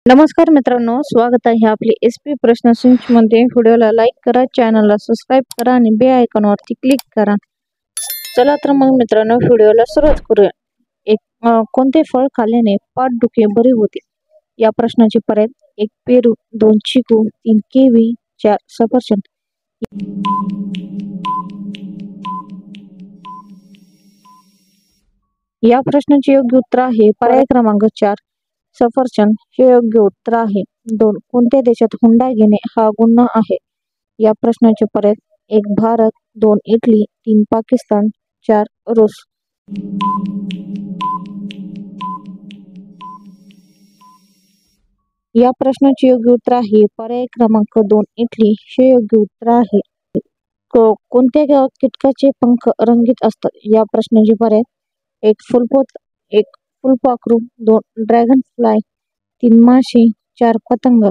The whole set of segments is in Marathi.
नमस्कार मित्रांनो, स्वागत आहे आपले SP प्रश्न संच मध्ये। व्हिडिओला लाईक करा, चॅनलला सबस्क्राइब करा आणि बेल आयकॉनवरती क्लिक करा। चला तर मग मित्रांनो, व्हिडिओला सुरुवात करूया। कोणते फळ खाल्ल्याने पाठदुखी बरी होते? या प्रश्नाचे पर्याय: 1 पेरू, 2 चिकू, 3 किवी, 4 सफरचंद। या प्रश्नाचे योग्य उत्तर आहे पर्याय क्रमांक 4 सफरचंद हे योग्य उत्तर आहे। 2 कोणत्या देशात हुंडा घेणे हा गुन्हा आहे? या प्रश्नाचे पर्याय: 1 भारत, 2 इटली, 3 पाकिस्तान, 4 रूस। या प्रश्नाचे योग्य उत्तर आहे पर्याय क्रमांक 2 इटली हे योग्य उत्तर आहे। कोणत्या कीटकाचे पंख रंगीत असतात? या प्रश्नाचे पर्याय: 1 फुलपाखरू, 2 ड्रॅगन फ्लाय, 3 माशी, 4 पतंग।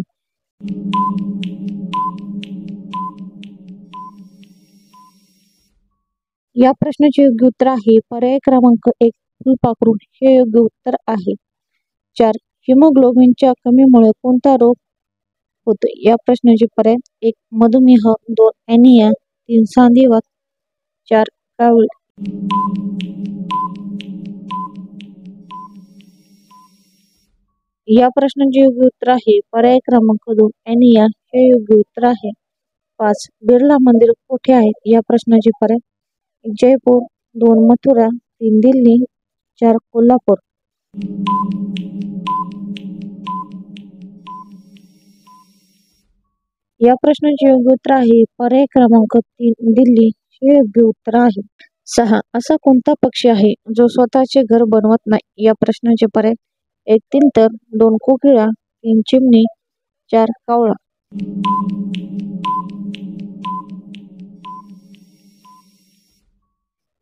या प्रश्नाचे योग्य उत्तर आहे पर्याय क्रमांक 1 फुलपाखरू हे योग्य उत्तर आहे। 4 हिमोग्लोबिनच्या कमीमुळे कोणता रोग होतो? या प्रश्नाचे पर्याय: 1 मधुमेह, 2 ॲनिमिया, 3 सांधिवात, 4 कावीळ। या प्रश्नाचे योग्य उत्तर आहे पर्याय क्रमांक 2 ॲनिमिया हे योग्य उत्तर आहे। 5 बिर्ला मंदिर कोठे आहे? या प्रश्नाचे पर्याय: 1 जयपूर, 2 मथुरा, 3 दिल्ली, 4 कोल्हापूर। या प्रश्नाचे योग्य उत्तर आहे पर्याय क्रमांक 3 दिल्ली हे योग्य उत्तर आहे। 6 असा कोणता पक्षी आहे जो स्वतःचे घर बनवत नाही? या प्रश्नाचे पर्याय: 1 तिंतर, 2 कोकिळा, 3 चिमणी, 4 कावळा।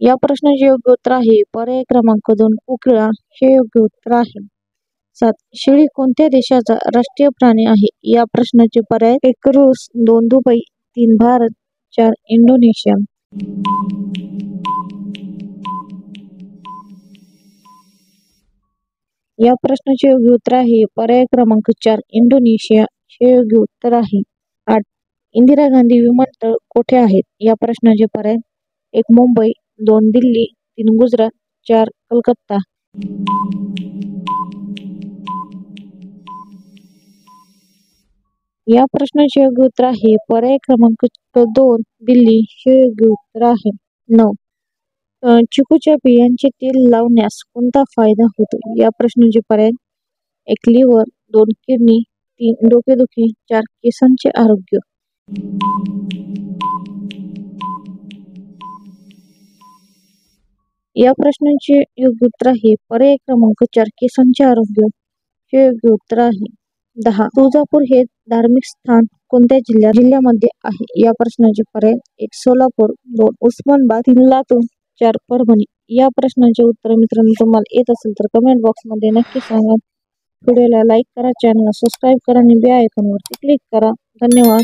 या प्रश्नाचे योग्य उत्तर आहे पर्याय क्रमांक 2 कोकिळा हे योग्य उत्तर आहे। 7 शेळी कोणत्या देशाचा राष्ट्रीय प्राणी आहे? या प्रश्नाचे पर्याय: 1 रूस, 2 दुबई, 3 भारत, 4 इंडोनेशिया। या प्रश्नाचे योग्य उत्तर आहे पर्याय क्रमांक 4 इंडोनेशिया हे योग्य उत्तर आहे। 8 इंदिरा गांधी विमानतळ कोठे आहेत? या प्रश्नाचे पर्याय: 1 मुंबई, 2 दिल्ली, 3 गुजरात, 4 कलकत्ता। या प्रश्नाचे योग्य उत्तर आहे पर्याय क्रमांक 2 दिल्ली हे योग्य उत्तर आहे। 9 चिकूच्या बियांचे तेल लावण्यास कोणता फायदा होतो? या प्रश्नाचे पर्याय: 1 लिव्हर, 2 किडनी, 3 डोकेदुखी, 4 केसांचे आरोग्य। या प्रश्नाचे योग्य उत्तर आहे पर्याय क्रमांक 4 केसांचे आरोग्य हे योग्य उत्तर आहे। 10 तुळजापूर हे धार्मिक स्थान कोणत्या जिल्ह्यामध्ये आहे? या प्रश्नाचे पर्याय: 1 सोलापूर, 2 उस्मानाबाद, 3 लातूर, 4 परभणी। या प्रश्नाचे उत्तर मित्रांनो तुम्हाला येत असेल तर कमेंट बॉक्स मध्ये नक्की सांगा। व्हिडिओला लाईक करा, चॅनलला सबस्क्राइब करा आणि बेल आयकॉनवरती क्लिक करा। धन्यवाद।